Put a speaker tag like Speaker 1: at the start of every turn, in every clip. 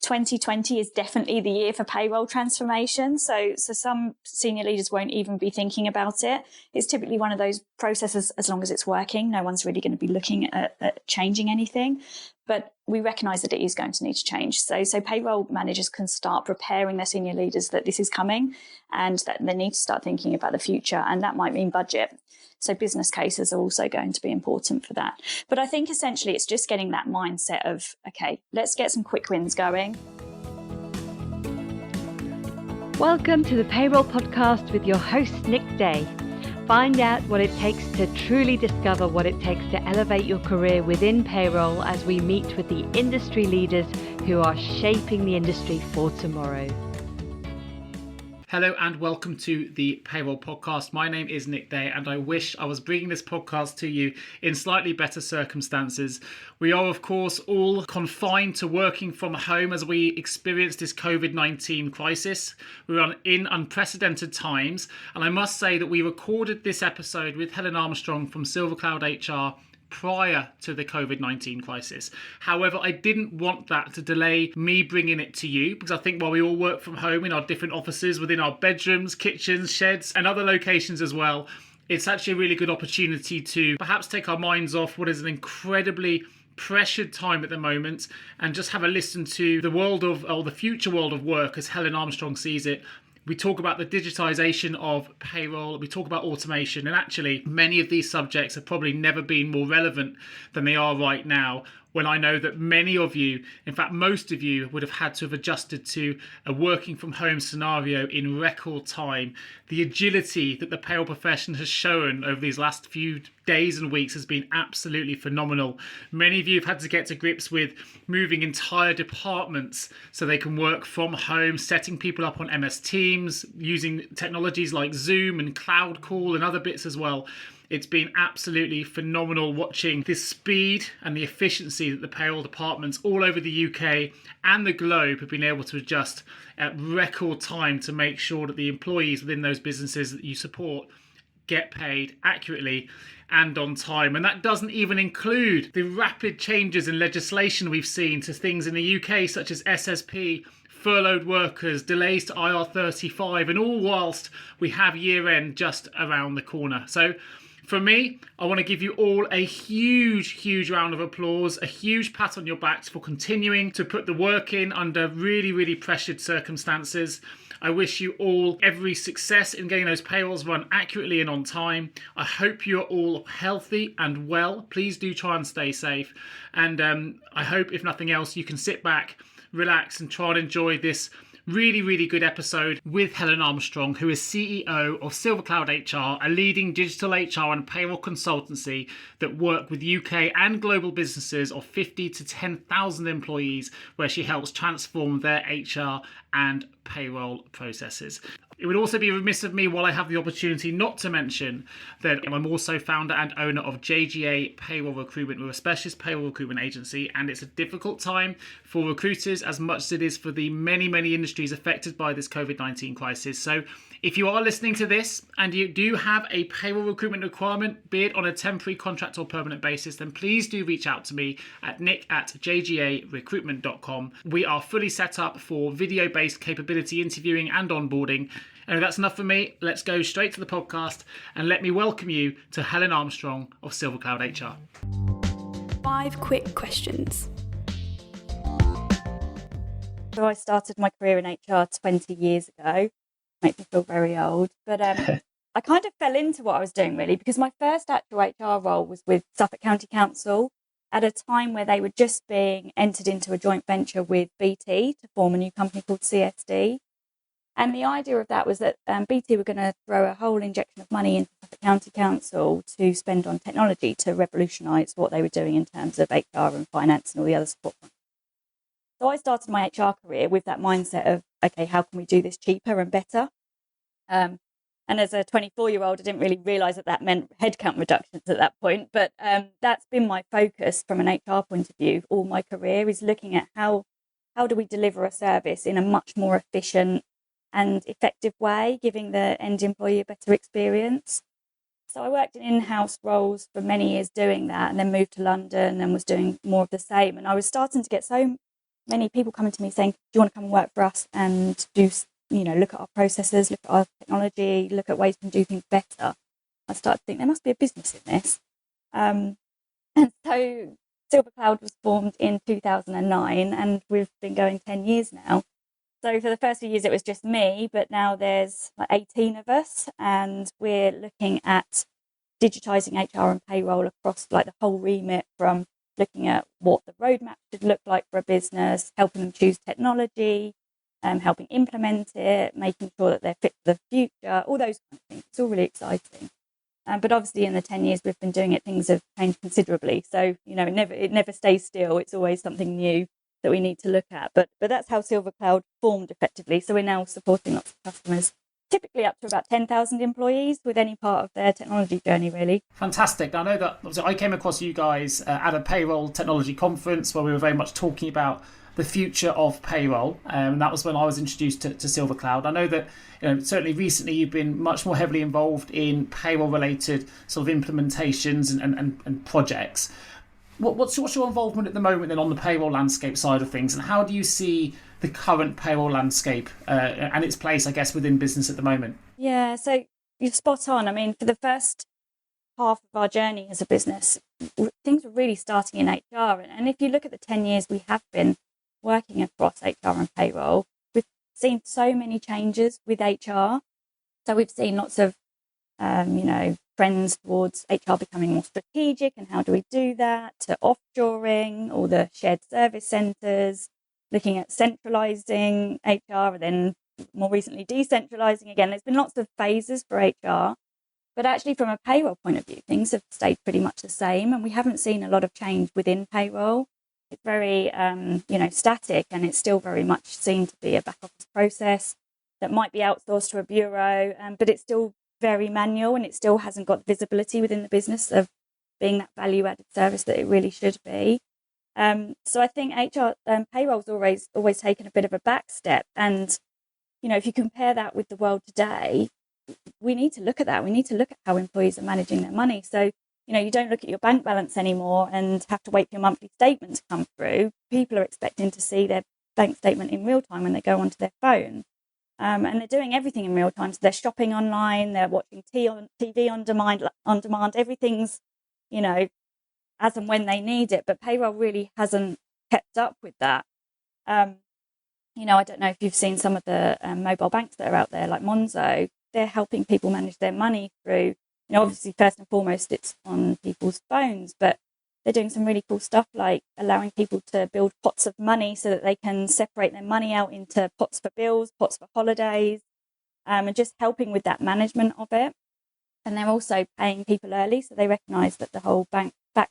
Speaker 1: 2020 is definitely the year for payroll transformation. So some senior leaders won't even be thinking about it. It's typically one of those processes, as long as it's working, no one's really going to be looking at changing anything. But we recognise that it is going to need to change. So payroll managers can start preparing their senior leaders that this is coming and that they need to start thinking about the future. And that might mean budget. So business cases are also going to be important for that. But I think essentially it's just getting that mindset of, okay, let's get some quick wins going.
Speaker 2: Welcome to the Payroll Podcast with your host, Nick Day. Find out what it takes to truly discover what it takes to elevate your career within payroll as we meet with the industry leaders who are shaping the industry for tomorrow.
Speaker 3: Hello and welcome to the Payroll Podcast. My name is Nick Day and I wish I was bringing this podcast to you in slightly better circumstances. We are, of course, all confined to working from home as we experience this COVID-19 crisis. We're in unprecedented times, and I must say that we recorded this episode with Helen Armstrong from Silver Cloud HR prior to the COVID-19 crisis. However, I didn't want that to delay me bringing it to you, because I think while we all work from home in our different offices, within our bedrooms, kitchens, sheds, and other locations as well, it's actually a really good opportunity to perhaps take our minds off what is an incredibly pressured time at the moment and just have a listen to the world of, or the future world of work as Helen Armstrong sees it. We talk about the digitisation of payroll, we talk about automation, and actually many of these subjects have probably never been more relevant than they are right now, when I know that many of you, in fact most of you, would have had to have adjusted to a working from home scenario in record time. The agility that the payroll profession has shown over these last few days and weeks has been absolutely phenomenal. Many of you have had to get to grips with moving entire departments so they can work from home, setting people up on MS Teams, using technologies like Zoom and Cloud Call and other bits as well. It's been absolutely phenomenal watching the speed and the efficiency that the payroll departments all over the UK and the globe have been able to adjust at record time to make sure that the employees within those businesses that you support get paid accurately and on time. And that doesn't even include the rapid changes in legislation we've seen to things in the UK such as SSP, furloughed workers, delays to IR35, and all whilst we have year end just around the corner. So for me, I want to give you all a huge round of applause, a huge pat on your backs for continuing to put the work in under really pressured circumstances. I wish you all every success in getting those payrolls run accurately and on time. I hope you're all healthy and well. Please do try and stay safe. And I hope, if nothing else, you can sit back, relax, and try and enjoy this really good episode with Helen Armstrong, who is CEO of Silver Cloud HR, a leading digital HR and payroll consultancy that work with UK and global businesses of 50 to 10,000 employees, where she helps transform their HR and payroll processes. It would also be remiss of me, while I have the opportunity, not to mention that I'm also founder and owner of JGA Payroll Recruitment. We're a specialist payroll recruitment agency, and it's a difficult time for recruiters as much as it is for the many industries affected by this COVID-19 crisis. So if you are listening to this and you do have a payroll recruitment requirement, be it on a temporary contract or permanent basis, then please do reach out to me at nick@jgarecruitment.com. We are fully set up for video-based capability interviewing and onboarding. And if that's enough for me, let's go straight to the podcast and let me welcome you to Helen Armstrong of Silver Cloud HR.
Speaker 4: 5 quick questions.
Speaker 1: So I started my career in HR 20 years ago. Makes me feel very old. But I kind of fell into what I was doing, really, because my first actual HR role was with Suffolk County Council at a time where they were just being entered into a joint venture with BT to form a new company called CSD. And the idea of that was that BT were going to throw a whole injection of money into the County Council to spend on technology to revolutionise what they were doing in terms of HR and finance and all the other support. So I started my HR career with that mindset of, okay, how can we do this cheaper and better? And as a 24-year-old, I didn't really realise that meant headcount reductions at that point. But that's been my focus from an HR point of view all my career, is looking at how do we deliver a service in a much more efficient and effective way, giving the end employee a better experience. So I worked in in-house roles for many years doing that, and then moved to London and was doing more of the same. And I was starting to get so many people coming to me saying, do you want to come and work for us and do, look at our processes, look at our technology, look at ways we can do things better. I started to think there must be a business in this. And so Silver Cloud was formed in 2009 and we've been going 10 years now. So for the first few years, it was just me, but now there's like 18 of us and we're looking at digitising HR and payroll across like the whole remit, from looking at what the roadmap should look like for a business, helping them choose technology, helping implement it, making sure that they're fit for the future, all those kind of things. It's all really exciting. But obviously in the 10 years we've been doing it, things have changed considerably. So, it never stays still. It's always something new that we need to look at. But that's how Silver Cloud formed effectively. So we're now supporting lots of customers, typically up to about 10,000 employees with any part of their technology journey, really.
Speaker 3: Fantastic. I know that obviously I came across you guys at a payroll technology conference where we were very much talking about the future of payroll. And that was when I was introduced to Silver Cloud. I know that certainly recently you've been much more heavily involved in payroll related sort of implementations and projects. What's your involvement at the moment then on the payroll landscape side of things, and how do you see the current payroll landscape and its place, I guess, within business at the moment?
Speaker 1: Yeah, so you're spot on. I mean, for the first half of our journey as a business, things were really starting in HR. And if you look at the 10 years we have been working across HR and payroll, we've seen so many changes with HR. So we've seen lots of, trends towards HR becoming more strategic, and how do we do that, to offshoring, all the shared service centres, looking at centralising HR, and then more recently decentralising again. There's been lots of phases for HR, but actually from a payroll point of view, things have stayed pretty much the same, and we haven't seen a lot of change within payroll. It's very, static, and it's still very much seen to be a back office process that might be outsourced to a bureau, but it's still very manual, and it still hasn't got the visibility within the business of being that value-added service that it really should be. So I think HR payroll's always taken a bit of a back step, and if you compare that with the world today, we need to look at that. We need to look at how employees are managing their money. So you don't look at your bank balance anymore and have to wait for your monthly statement to come through. People are expecting to see their bank statement in real time when they go onto their phone. And they're doing everything in real time. So they're shopping online, they're watching TV on demand. Everything's, as and when they need it. But payroll really hasn't kept up with that. I don't know if you've seen some of the mobile banks that are out there, like Monzo. They're helping people manage their money through, obviously, first and foremost, it's on people's phones, but they're doing some really cool stuff, like allowing people to build pots of money so that they can separate their money out into pots for bills, pots for holidays, and just helping with that management of it. And they're also paying people early, so they recognise that the whole bank back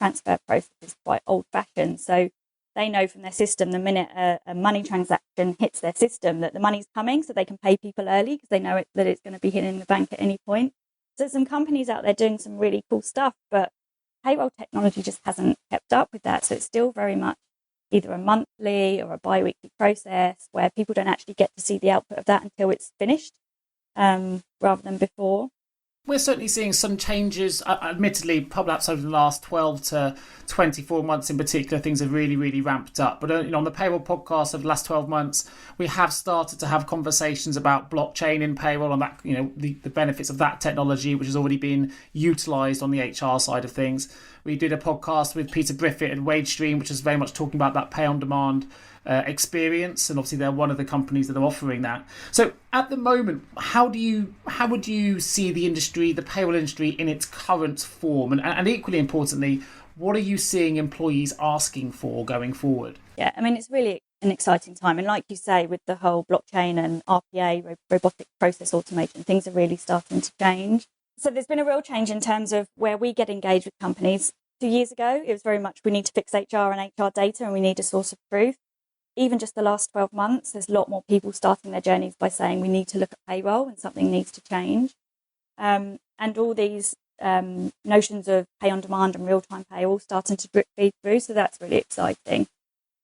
Speaker 1: transfer process is quite old-fashioned. So they know from their system the minute a money transaction hits their system that the money's coming, so they can pay people early because they know that it's going to be hitting the bank at any point. So some companies out there doing some really cool stuff, but payroll technology just hasn't kept up with that. So it's still very much either a monthly or a bi-weekly process where people don't actually get to see the output of that until it's finished, rather than before.
Speaker 3: We're certainly seeing some changes, admittedly, probably over the last 12 to 24 months in particular, things have really, really ramped up. But on the Payroll Podcast of the last 12 months, we have started to have conversations about blockchain in payroll and that, the benefits of that technology, which has already been utilised on the HR side of things. We did a podcast with Peter Briffett and WageStream, which is very much talking about that pay on demand experience, and obviously they're one of the companies that are offering that. So at the moment, how would you see the payroll industry in its current form, and equally importantly, what are you seeing employees asking for going forward?
Speaker 1: Yeah, I mean, it's really an exciting time, and like you say, with the whole blockchain and RPA, robotic process automation, things are really starting to change. So there's been a real change in terms of where we get engaged with companies. 2 years ago, it was very much we need to fix HR and HR data, and we need a source of truth. Even just the last 12 months, there's a lot more people starting their journeys by saying we need to look at payroll and something needs to change. And all these notions of pay on demand and real-time pay are all starting to feed through. So that's really exciting.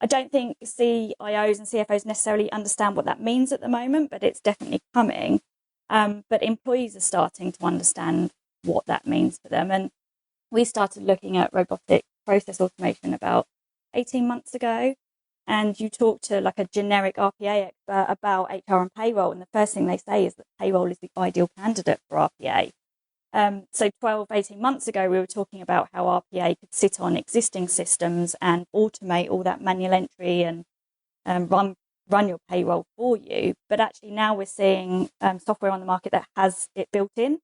Speaker 1: I don't think CIOs and CFOs necessarily understand what that means at the moment, but it's definitely coming. But employees are starting to understand what that means for them. And we started looking at robotic process automation about 18 months ago. and you talk to like a generic RPA expert about HR and payroll, and the first thing they say is that payroll is the ideal candidate for RPA. So 12, 18 months ago, we were talking about how RPA could sit on existing systems and automate all that manual entry and run your payroll for you. But actually now we're seeing software on the market that has it built in.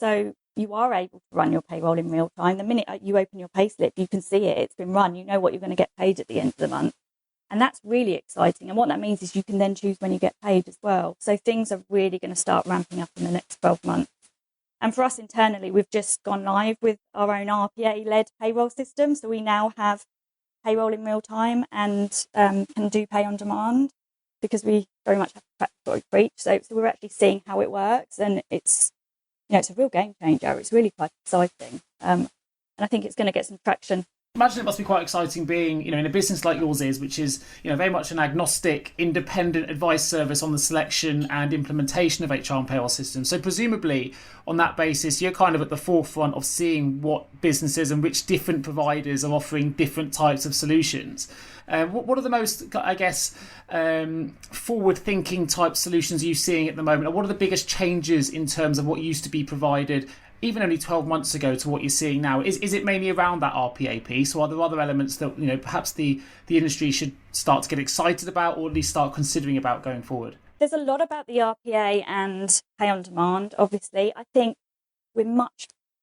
Speaker 1: So you are able to run your payroll in real time. The minute you open your payslip, you can see it. It's been run. You know what you're going to get paid at the end of the month. And that's really exciting. And what that means is you can then choose when you get paid as well. So things are really going to start ramping up in the next 12 months. And for us internally, we've just gone live with our own RPA-led payroll system. So we now have payroll in real time and can do pay on demand, because we very much have to practice what we preach. So we're actually seeing how it works, and it's a real game changer. It's really quite exciting. And I think it's going to get some traction.
Speaker 3: Imagine it must be quite exciting being, in a business like yours is, which is, very much an agnostic, independent advice service on the selection and implementation of HR and payroll systems. So presumably, on that basis, you're kind of at the forefront of seeing what businesses and which different providers are offering different types of solutions. What are the most, I guess, forward-thinking type solutions you're seeing at the moment? And what are the biggest changes in terms of what used to be provided even only 12 months ago to what you're seeing now? Is it mainly around that RPA piece, or are there other elements that perhaps the industry should start to get excited about, or at least start considering about going forward?
Speaker 1: There's a lot about the RPA and pay on demand, obviously. I think we're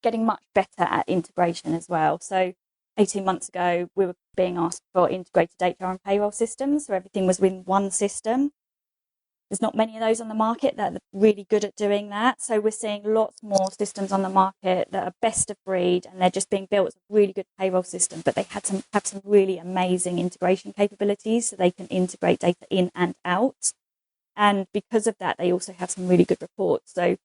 Speaker 1: getting much better at integration as well. So 18 months ago, we were being asked for integrated HR and payroll systems, so everything was within one system. There's not many of those on the market that are really good at doing that. So we're seeing lots more systems on the market that are best of breed, and they're just being built as a really good payroll system, but they have some really amazing integration capabilities, so they can integrate data in and out. And because of that, they also have some really good reports. So,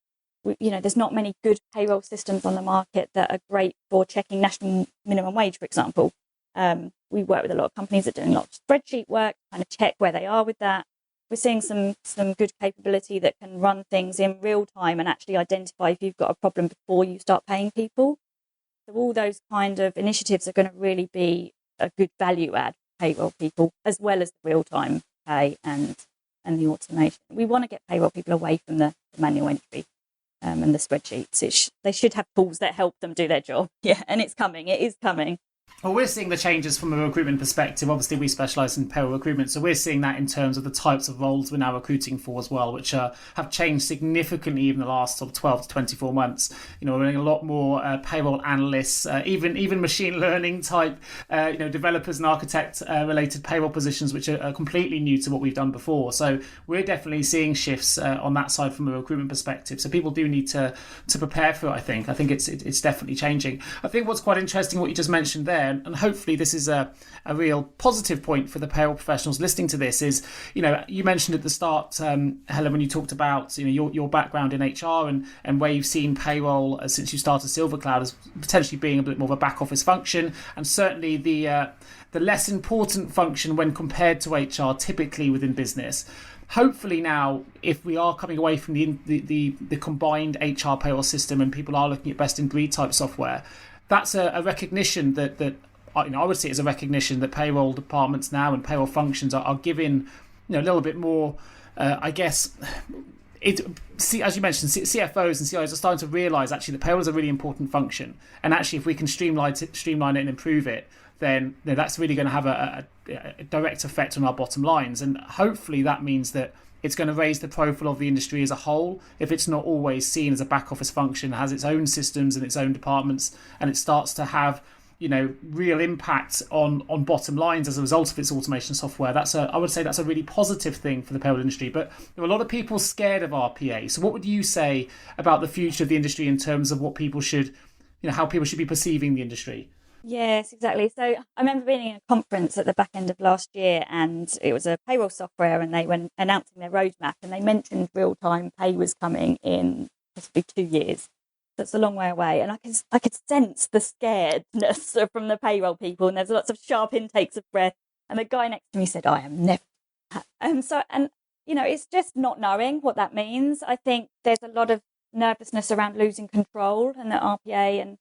Speaker 1: there's not many good payroll systems on the market that are great for checking national minimum wage, for example. We work with a lot of companies that are doing lots of spreadsheet work, kind of check where they are with that. We're seeing some good capability that can run things in real time and actually identify if you've got a problem before you start paying people. So all those kind of initiatives are going to really be a good value add for payroll people, as well as the real time pay and the automation. We want to get payroll people away from the manual entry and the spreadsheets. They should have tools that help them do their job. Yeah, and it's coming. It is coming.
Speaker 3: Well, we're seeing the changes from a recruitment perspective. Obviously, we specialise in payroll recruitment, so we're seeing that in terms of the types of roles we're now recruiting for as well, which have changed significantly even the last sort of 12 to 24 months. We're doing a lot more payroll analysts, even machine learning type, developers and architect related payroll positions, which are completely new to what we've done before. So we're definitely seeing shifts on that side from a recruitment perspective. So people do need to prepare for it. I think it's definitely changing. I think what's quite interesting, what you just mentioned there, and hopefully this is a real positive point for the payroll professionals listening to this, is, you mentioned at the start, Helen, when you talked about, your background in HR and where you've seen payroll since you started SilverCloud as potentially being a bit more of a back office function, and certainly the less important function when compared to HR typically within business. Hopefully now, if we are coming away from the combined HR payroll system and people are looking at best in breed type software, that's a recognition that I would see it as a recognition that payroll departments now and payroll functions are given a little bit more, I guess. As you mentioned, CFOs and CIOs are starting to realise actually that payroll is a really important function, and actually if we can streamline it and improve it, then that's really going to have a direct effect on our bottom lines, and hopefully that means that it's going to raise the profile of the industry as a whole. If it's not always seen as a back office function, has its own systems and its own departments, and it starts to have real impact on bottom lines as a result of its automation software, I would say that's a really positive thing for the payroll industry. But there are a lot of people scared of RPA. So what would you say about the future of the industry in terms of what people should, how people should be perceiving the industry?
Speaker 1: Yes, exactly. So I remember being in a conference at the back end of last year, and it was a payroll software, and they were announcing their roadmap, and they mentioned real-time pay was coming in possibly 2 years. That's a long way away, and I could sense the scaredness from the payroll people, and there's lots of sharp intakes of breath. And the guy next to me said, "I am never." It's just not knowing what that means. I think there's a lot of nervousness around losing control, and the RPA and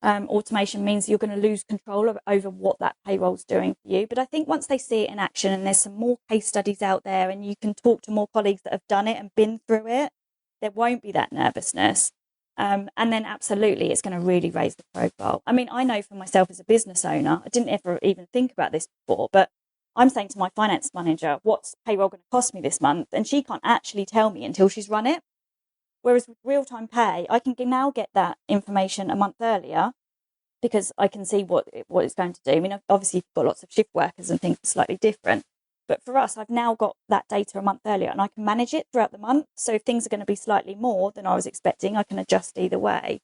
Speaker 1: automation means you're going to lose control over what that payroll's doing for you. But I think once they see it in action and there's some more case studies out there and you can talk to more colleagues that have done it and been through it, there won't be that nervousness. And then absolutely, it's going to really raise the profile. I mean, I know for myself as a business owner, I didn't ever even think about this before, but I'm saying to my finance manager, what's payroll going to cost me this month? And she can't actually tell me until she's run it. Whereas with real-time pay, I can now get that information a month earlier because I can see what it's going to do. I mean, obviously, you've got lots of shift workers and things slightly different. But for us, I've now got that data a month earlier and I can manage it throughout the month. So if things are going to be slightly more than I was expecting, I can adjust either way.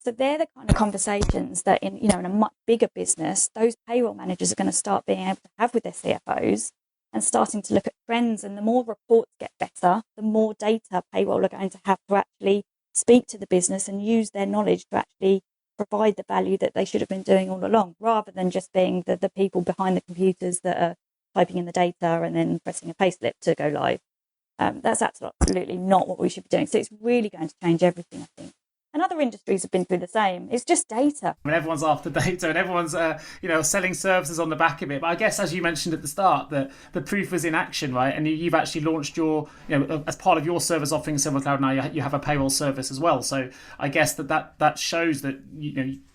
Speaker 1: So they're the kind of conversations that in a much bigger business, those payroll managers are going to start being able to have with their CFOs and starting to look at trends. And the more reports get better, the more data payroll are going to have to actually speak to the business and use their knowledge to actually provide the value that they should have been doing all along, rather than just being the people behind the computers that are typing in the data and then pressing a payslip to go live. That's absolutely not what we should be doing. So it's really going to change everything, I think. And other industries have been through the same. It's just data.
Speaker 3: I mean, everyone's after data and everyone's, selling services on the back of it. But I guess, as you mentioned at the start, that the proof is in action, right? And you've actually launched your, as part of your service offering Silver Cloud now, you have a payroll service as well. So I guess that shows that,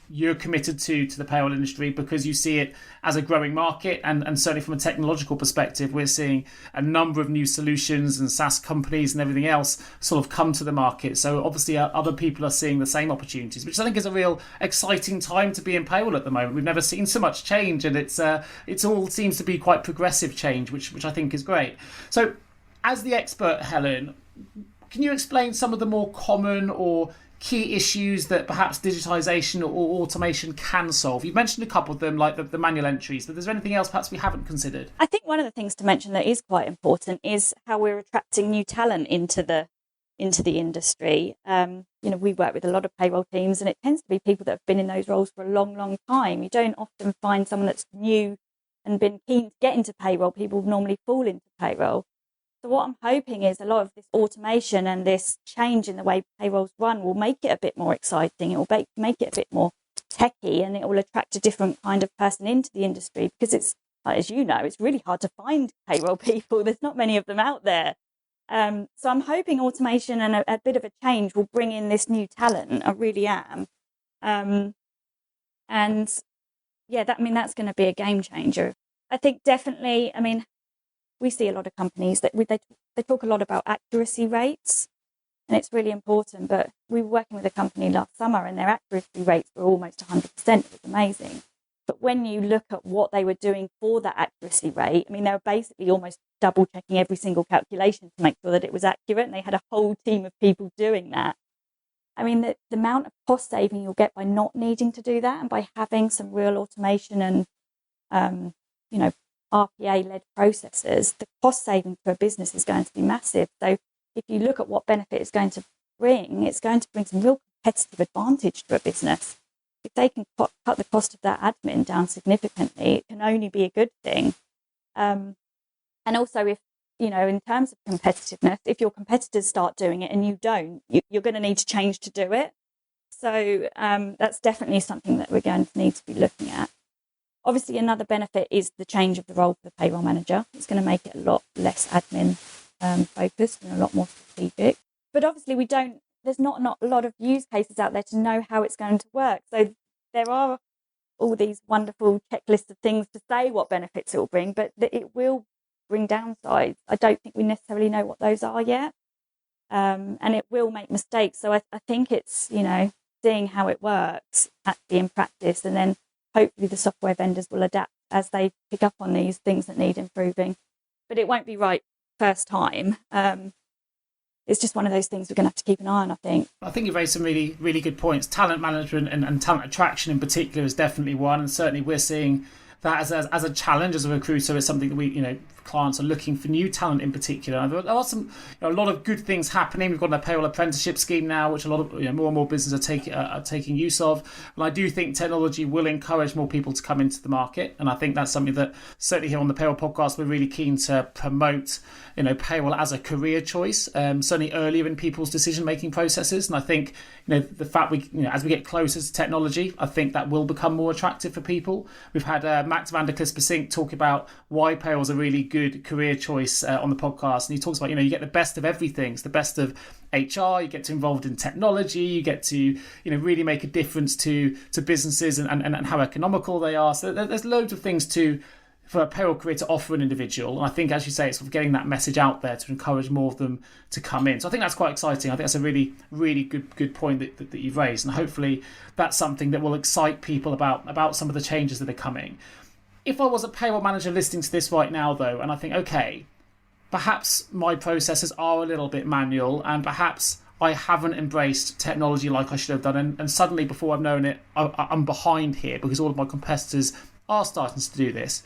Speaker 3: you're committed to the payroll industry because you see it as a growing market, and certainly from a technological perspective, we're seeing a number of new solutions and SaaS companies and everything else sort of come to the market. So obviously other people are seeing the same opportunities, which I think is a real exciting time to be in payroll at the moment. We've never seen so much change, and it's all seems to be quite progressive change, which I think is great. So as the expert, Helen, can you explain some of the more common or key issues that perhaps digitisation or automation can solve? You've mentioned a couple of them, like the manual entries, but is there anything else perhaps we haven't considered?
Speaker 1: I think one of the things to mention that is quite important is how we're attracting new talent into the industry. We work with a lot of payroll teams, and it tends to be people that have been in those roles for a long, long time. You don't often find someone that's new and been keen to get into payroll. People normally fall into payroll. So what I'm hoping is a lot of this automation and this change in the way payroll's run will make it a bit more exciting. It will make it a bit more techy, and it will attract a different kind of person into the industry, because it's, as you know, it's really hard to find payroll people. There's not many of them out there. So I'm hoping automation and a bit of a change will bring in this new talent. I really am. That's going to be a game changer. I think definitely, we see a lot of companies that they talk a lot about accuracy rates, and it's really important. But we were working with a company last summer, and their accuracy rates were almost 100%. It was amazing. But when you look at what they were doing for that accuracy rate, they were basically almost double checking every single calculation to make sure that it was accurate. And they had a whole team of people doing that. The amount of cost saving you'll get by not needing to do that, and by having some real automation and, RPA-led processes, the cost saving for a business is going to be massive. So if you look at what benefit it's going to bring some real competitive advantage to a business. If they can cut the cost of that admin down significantly, it can only be a good thing. And also, if, in terms of competitiveness, if your competitors start doing it and you don't, you're going to need to change to do it. So that's definitely something that we're going to need to be looking at. Obviously, another benefit is the change of the role for the payroll manager. It's going to make it a lot less admin focused and a lot more strategic. But obviously, there's not a lot of use cases out there to know how it's going to work. So there are all these wonderful checklists of things to say what benefits it will bring, but it will bring downsides. I don't think we necessarily know what those are yet. And it will make mistakes. So I think it's, seeing how it works actually in practice, and then hopefully the software vendors will adapt as they pick up on these things that need improving. But it won't be right first time. It's just one of those things we're going to have to keep an eye on, I think.
Speaker 3: I think you've raised some really, really good points. Talent management and talent attraction in particular is definitely one. And certainly we're seeing that as a challenge as a recruiter. Is something that we, clients are looking for new talent in particular. And there are some, a lot of good things happening. We've got a payroll apprenticeship scheme now, which a lot of more and more businesses are taking use of. And I do think technology will encourage more people to come into the market. And I think that's something that certainly here on the Payroll Podcast, we're really keen to promote, payroll as a career choice, certainly earlier in people's decision-making processes. And I think, the fact as we get closer to technology, I think that will become more attractive for people. We've had Max van der Klispersink talk about why payroll is a really good career choice on the podcast. And he talks about, you get the best of everything. It's the best of HR, you get to involved in technology, you get to, really make a difference to businesses and how economical they are. So there's loads of things for a payroll career to offer an individual. And I think, as you say, it's sort of getting that message out there to encourage more of them to come in. So I think that's quite exciting. I think that's a really, really good point that you've raised. And hopefully that's something that will excite people about some of the changes that are coming. If I was a payroll manager listening to this right now, though, and I think, okay, perhaps my processes are a little bit manual and perhaps I haven't embraced technology like I should have done. And suddenly, before I've known it, I'm behind here because all of my competitors are starting to do this.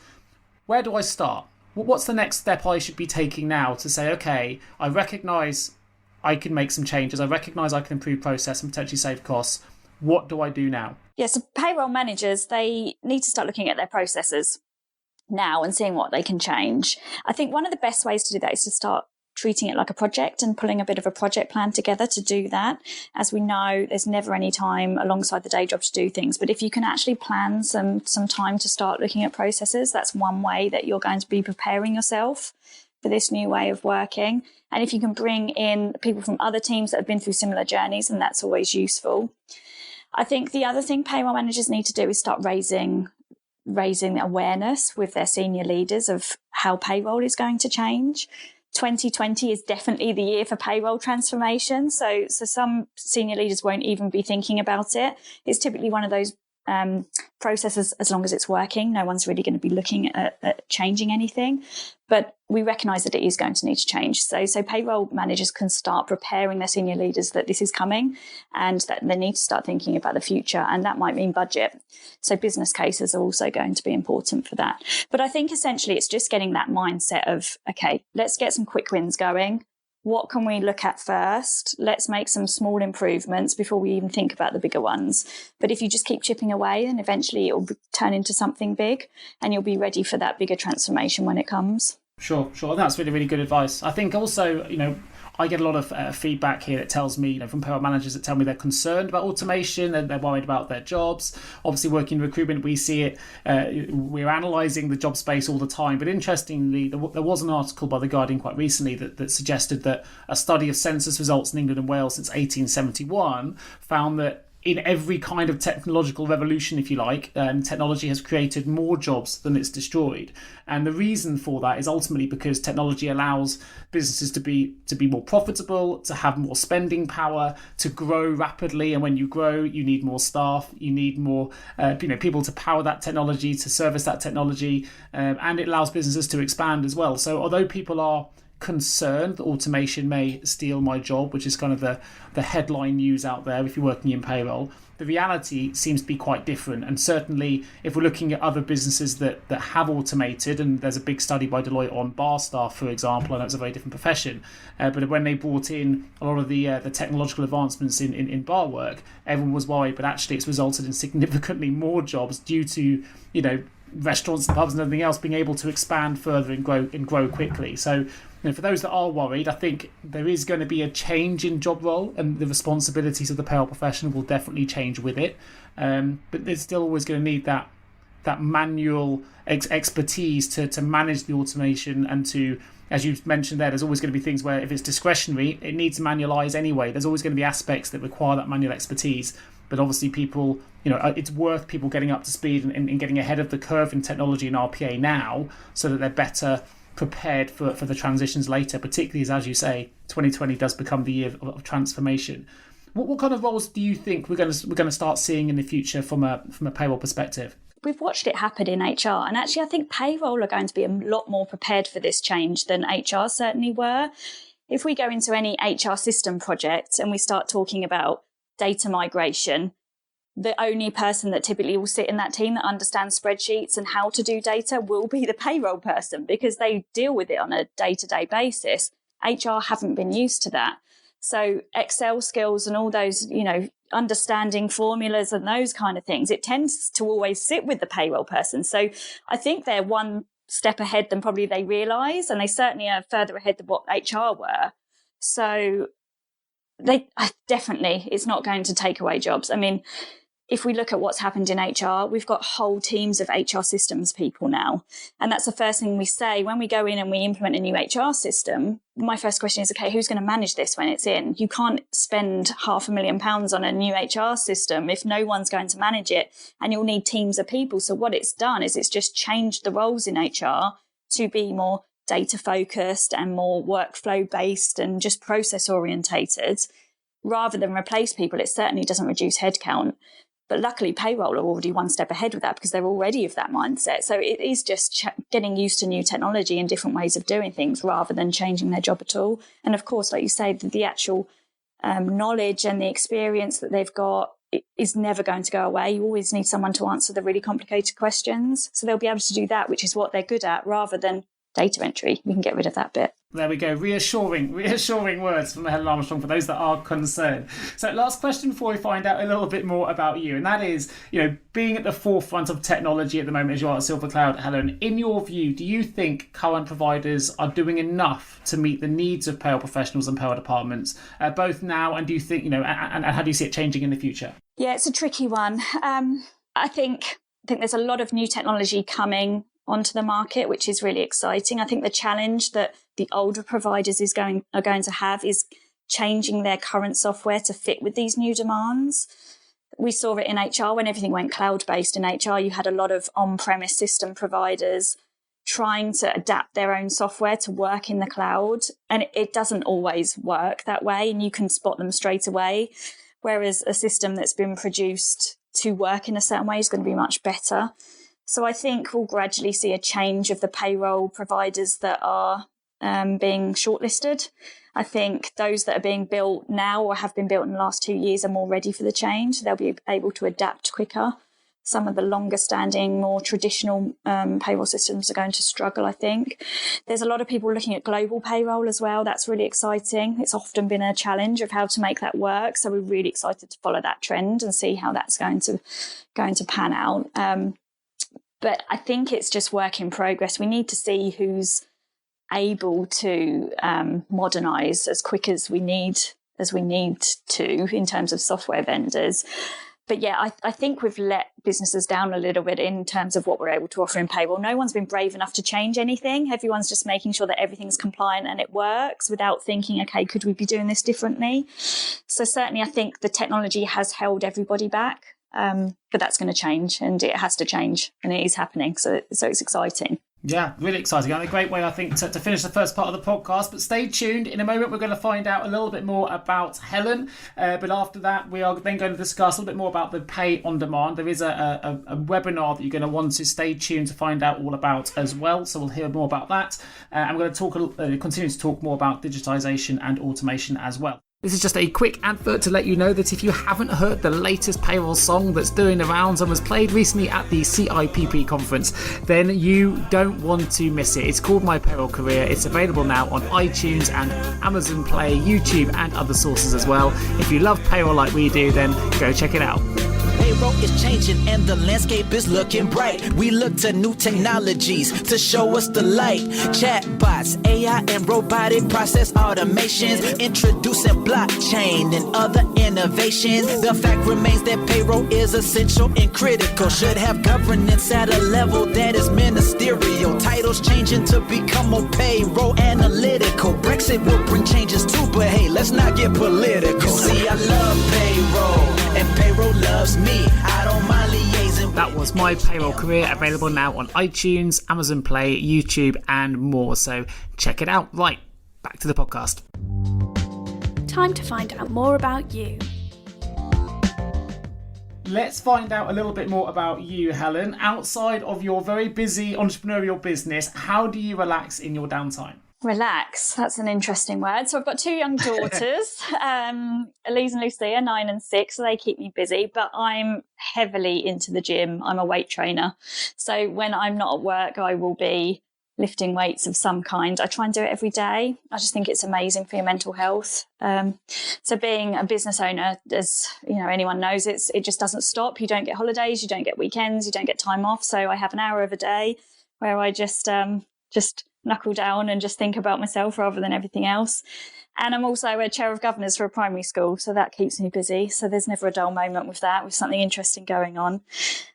Speaker 3: Where do I start? What's the next step I should be taking now to say, okay, I recognise I can make some changes. I recognise I can improve process and potentially save costs. What do I do now?
Speaker 1: Yeah, so payroll managers, they need to start looking at their processes now and seeing what they can change. I think one of the best ways to do that is to start treating it like a project and pulling a bit of a project plan together to do that. As we know, there's never any time alongside the day job to do things. But if you can actually plan some time to start looking at processes, that's one way that you're going to be preparing yourself for this new way of working. And if you can bring in people from other teams that have been through similar journeys, then that's always useful. I think the other thing payroll managers need to do is start raising awareness with their senior leaders of how payroll is going to change. 2020 is definitely the year for payroll transformation. So some senior leaders won't even be thinking about it. It's typically one of those processes, as long as it's working, no one's really going to be looking at changing anything. But we recognise that it is going to need to change. So payroll managers can start preparing their senior leaders that this is coming and that they need to start thinking about the future. And that might mean budget. So business cases are also going to be important for that. But I think essentially it's just getting that mindset of, okay, let's get some quick wins going. What can we look at first? Let's make some small improvements before we even think about the bigger ones. But if you just keep chipping away, then eventually it will turn into something big and you'll be ready for that bigger transformation when it comes.
Speaker 3: Sure. That's really, really good advice. I think also, I get a lot of feedback here that tells me, from payroll managers that tell me they're concerned about automation and they're worried about their jobs. Obviously, working in recruitment, we see it. We're analysing the job space all the time. But interestingly, there was an article by The Guardian quite recently that suggested that a study of census results in England and Wales since 1871 found that in every kind of technological revolution, if you like, technology has created more jobs than it's destroyed. And the reason for that is ultimately because technology allows businesses to be more profitable, to have more spending power, to grow rapidly. And when you grow, you need more staff, you need more people to power that technology, to service that technology, and it allows businesses to expand as well. So although people are concerned that automation may steal my job, which is kind of the headline news out there if you're working in payroll, the reality seems to be quite different. And certainly if we're looking at other businesses that have automated, and there's a big study by Deloitte on bar staff, for example, I know it's a very different profession, but when they brought in a lot of the technological advancements in bar work, everyone was worried, but actually it's resulted in significantly more jobs due to restaurants and pubs and everything else being able to expand further and grow quickly. So for those that are worried, I think there is going to be a change in job role and the responsibilities of the payroll professional will definitely change with it. But there's still always going to need that manual expertise to manage the automation and to, as you mentioned there's always going to be things where if it's discretionary, it needs to manualise anyway. There's always going to be aspects that require that manual expertise. But obviously people, it's worth people getting up to speed and getting ahead of the curve in technology and RPA now so that they're better prepared for the transitions later, particularly as you say, 2020 does become the year of transformation. What kind of roles do you think we're going to start seeing in the future from a payroll perspective?
Speaker 1: We've watched it happen in HR, and actually I think payroll are going to be a lot more prepared for this change than HR certainly were. If we go into any HR system project and we start talking about data migration, the only person that typically will sit in that team that understands spreadsheets and how to do data will be the payroll person, because they deal with it on a day-to-day basis. HR haven't been used to that. So Excel skills and all those, understanding formulas and those kind of things, it tends to always sit with the payroll person. So I think they're one step ahead than probably they realise, and they certainly are further ahead than what HR were. So it's not going to take away jobs. I mean, if we look at what's happened in HR, we've got whole teams of HR systems people now. And that's the first thing we say when we go in and we implement a new HR system. My first question is, okay, who's going to manage this when it's in? You can't spend £500,000 on a new HR system if no one's going to manage it, and you'll need teams of people. So what it's done is it's just changed the roles in HR to be more data focused and more workflow based and just process orientated rather than replace people. It certainly doesn't reduce headcount. But luckily, payroll are already one step ahead with that because they're already of that mindset. So it is just getting used to new technology and different ways of doing things rather than changing their job at all. And of course, like you say, the actual knowledge and the experience that they've got is never going to go away. You always need someone to answer the really complicated questions. So they'll be able to do that, which is what they're good at, rather than data entry. We can get rid of that bit.
Speaker 3: There we go. Reassuring words from Helen Armstrong for those that are concerned. So last question before we find out a little bit more about you. And that is, being at the forefront of technology at the moment as you are at Silver Cloud, Helen, in your view, do you think current providers are doing enough to meet the needs of payroll professionals and payroll departments, both now and do you think, and how do you see it changing in the future?
Speaker 1: Yeah, it's a tricky one. I think there's a lot of new technology coming onto the market, which is really exciting. I think the challenge that the older providers are going to have is changing their current software to fit with these new demands. We saw it in HR when everything went cloud-based in HR. You had a lot of on-premise system providers trying to adapt their own software to work in the cloud, and it doesn't always work that way, and you can spot them straight away, whereas a system that's been produced to work in a certain way is going to be much better. So I think we'll gradually see a change of the payroll providers that are being shortlisted. I think those that are being built now or have been built in the last 2 years are more ready for the change. They'll be able to adapt quicker. Some of the longer standing, more traditional payroll systems are going to struggle, I think. There's a lot of people looking at global payroll as well. That's really exciting. It's often been a challenge of how to make that work. So we're really excited to follow that trend and see how that's going to pan out. But I think it's just work in progress. We need to see who's able to modernise as quick as we need to in terms of software vendors. But yeah, I think we've let businesses down a little bit in terms of what we're able to offer in payroll. No one's been brave enough to change anything. Everyone's just making sure that everything's compliant and it works without thinking, okay, could we be doing this differently? So certainly I think the technology has held everybody back. But that's going to change, and it has to change, and it is happening. So it's exciting. Yeah,
Speaker 3: really exciting. And a great way, I think, to finish the first part of the podcast. But stay tuned. In a moment, we're going to find out a little bit more about Helen. But after that, we are then going to discuss a little bit more about the pay on demand. There is a webinar that you're going to want to stay tuned to find out all about as well. So we'll hear more about that. And we're going to continue to talk more about digitisation and automation as well. This is just a quick advert to let you know that if you haven't heard the latest payroll song that's doing the rounds and was played recently at the CIPP conference, then you don't want to miss it. It's called My Payroll Career. It's available now on iTunes and Amazon Play, YouTube and other sources as well. If you love payroll like we do, then go check it out.
Speaker 5: Payroll is changing and the landscape is looking bright. We look to new technologies to show us the light. Chatbots, AI and robotic process automations, introducing blockchain and other innovations. The fact remains that payroll is essential and critical. Should have governance at a level that is ministerial. Titles changing to become more payroll analytical. Brexit will bring changes too, but hey, let's not get political. You see, I love payroll and payroll loves me. I don't mind liaising.
Speaker 3: That was My Payroll Career, available now on iTunes, Amazon Play, YouTube and more. So check it out. Right, back to the podcast.
Speaker 4: Time to find out more about you.
Speaker 3: Let's find out a little bit more about you, Helen. Outside of your very busy entrepreneurial business, how do you relax in your downtime?
Speaker 1: Relax. That's an interesting word. So I've got 2 young daughters, Elise and Lucia, 9 and 6. So they keep me busy, but I'm heavily into the gym. I'm a weight trainer. So when I'm not at work, I will be lifting weights of some kind. I try and do it every day. I just think it's amazing for your mental health. So being a business owner, as anyone knows, it just doesn't stop. You don't get holidays, you don't get weekends, you don't get time off. So I have an hour of a day where I just knuckle down and just think about myself rather than everything else. And I'm also a chair of governors for a primary school, so that keeps me busy. So there's never a dull moment with that, with something interesting going on.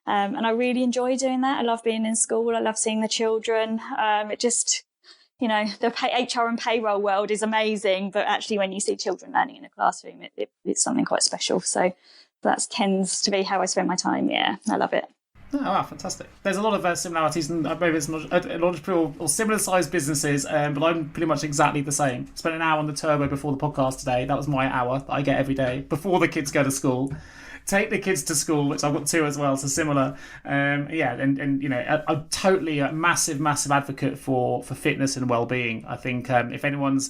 Speaker 1: And I really enjoy doing that. I love being in school. I love seeing the children. It just, the HR and payroll world is amazing, but actually when you see children learning in a classroom, it's something quite special. So that tends to be how I spend my time. Yeah, I love it.
Speaker 3: Oh, wow, fantastic. There's a lot of similarities, and maybe it's not a lot of people or similar sized businesses, but I'm pretty much exactly the same. Spent an hour on the turbo before the podcast today. That was my hour that I get every day before the kids go to school. Take the kids to school, which I've got 2 as well, so similar. I'm totally a massive advocate for fitness and well-being. I think if anyone's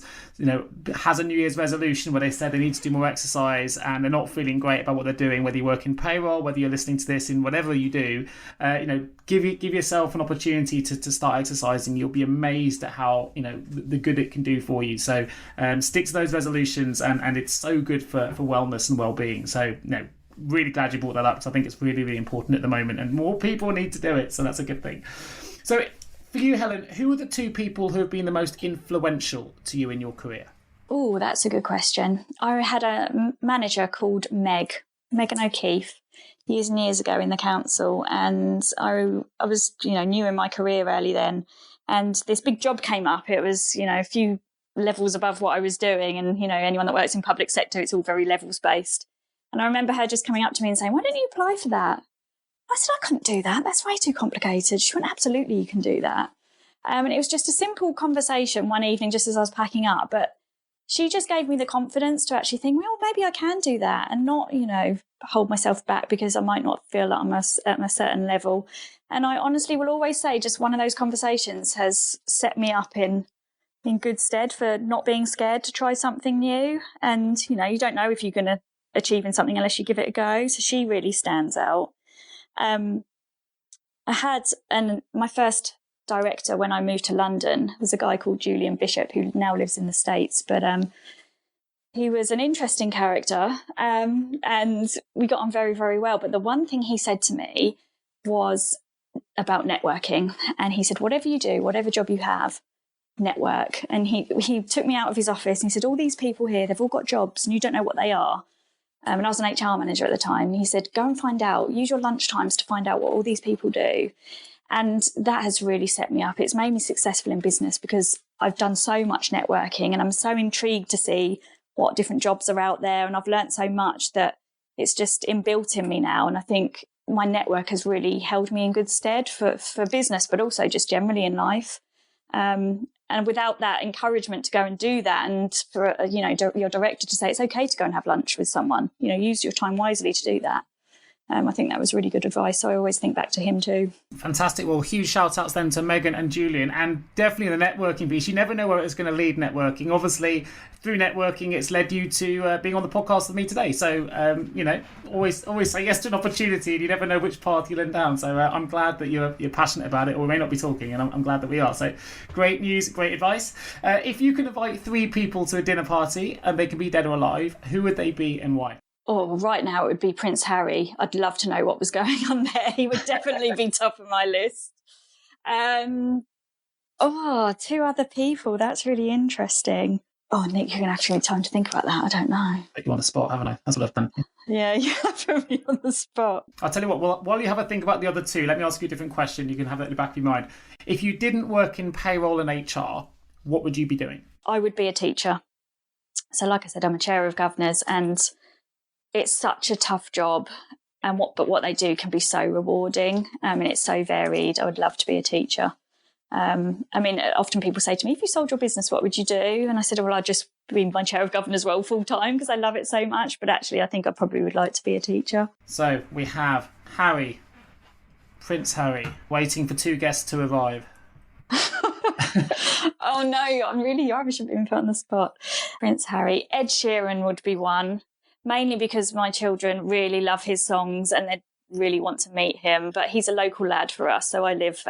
Speaker 3: has a New Year's resolution where they said they need to do more exercise and they're not feeling great about what they're doing, whether you work in payroll, whether you're listening to this in whatever you do, give yourself an opportunity to start exercising. You'll be amazed at how the good it can do for you. So stick to those resolutions, and it's so good for wellness and well-being. So really glad you brought that up, because I think it's really, really important at the moment, and more people need to do it, so that's a good thing. So for you, Helen, who are the 2 people who have been the most influential to you in your career?
Speaker 1: Oh, that's a good question. I had a manager called Megan O'Keefe, years and years ago in the council, and I was new in my career early then, and this big job came up. It was a few levels above what I was doing, and anyone that works in public sector, it's all very levels based. And I remember her just coming up to me and saying, "Why don't you apply for that?" I said, "I couldn't do that. That's way too complicated." She went, "Absolutely, you can do that." And it was just a simple conversation one evening, just as I was packing up. But she just gave me the confidence to actually think, well, maybe I can do that, and not, hold myself back because I might not feel that I'm at a certain level. And I honestly will always say just one of those conversations has set me up in good stead for not being scared to try something new. And, you don't know if you're going to achieve in something unless you give it a go. So she really stands out. I had my first director when I moved to London was a guy called Julian Bishop, who now lives in the States, but he was an interesting character, and we got on very, very well. But the one thing he said to me was about networking, and he said, whatever you do, whatever job you have, network. And he took me out of his office and he said, all these people here, they've all got jobs and you don't know what they are. And I was an HR manager at the time. And he said, go and find out, use your lunch times to find out what all these people do. And that has really set me up. It's made me successful in business because I've done so much networking and I'm so intrigued to see what different jobs are out there. And I've learned so much that it's just inbuilt in me now. And I think my network has really held me in good stead for business, but also just generally in life. And without that encouragement to go and do that, and for your director to say it's okay to go and have lunch with someone, use your time wisely to do that. I think that was really good advice. So I always think back to him too.
Speaker 3: Fantastic. Well, huge shout outs then to Megan and Julian, and definitely the networking piece. You never know where it's going to lead, networking. Obviously, through networking, it's led you to being on the podcast with me today. So, always say yes to an opportunity, and you never know which path you'll end down. So I'm glad that you're passionate about it, or we may not be talking, and I'm glad that we are. So great news, great advice. If you could invite 3 people to a dinner party, and they can be dead or alive, who would they be and why?
Speaker 1: Oh, right now it would be Prince Harry. I'd love to know what was going on there. He would definitely be top of my list. 2 other people. That's really interesting. Oh, Nick, you're going to have to give me time to think about that. I don't know.
Speaker 3: Put you on the spot, haven't I? That's what I've done.
Speaker 1: Yeah, you have put me on the spot.
Speaker 3: I'll tell you what, while you have a think about the other 2, let me ask you a different question. You can have that in the back of your mind. If you didn't work in payroll and HR, what would you be doing? I
Speaker 1: would be a teacher. So like I said, I'm a chair of governors, and it's such a tough job, and what they do can be so rewarding. And it's so varied. I would love to be a teacher. Often people say to me, if you sold your business, what would you do? And I said, well, I'd just be my chair of governors role full time because I love it so much. But actually, I think I probably would like to be a teacher. So we have Harry, Prince Harry, waiting for 2 guests to arrive. Oh no, I shouldn't be put on the spot. Prince Harry. Ed Sheeran would be one, mainly because my children really love his songs and they really want to meet him. But he's a local lad for us, so I live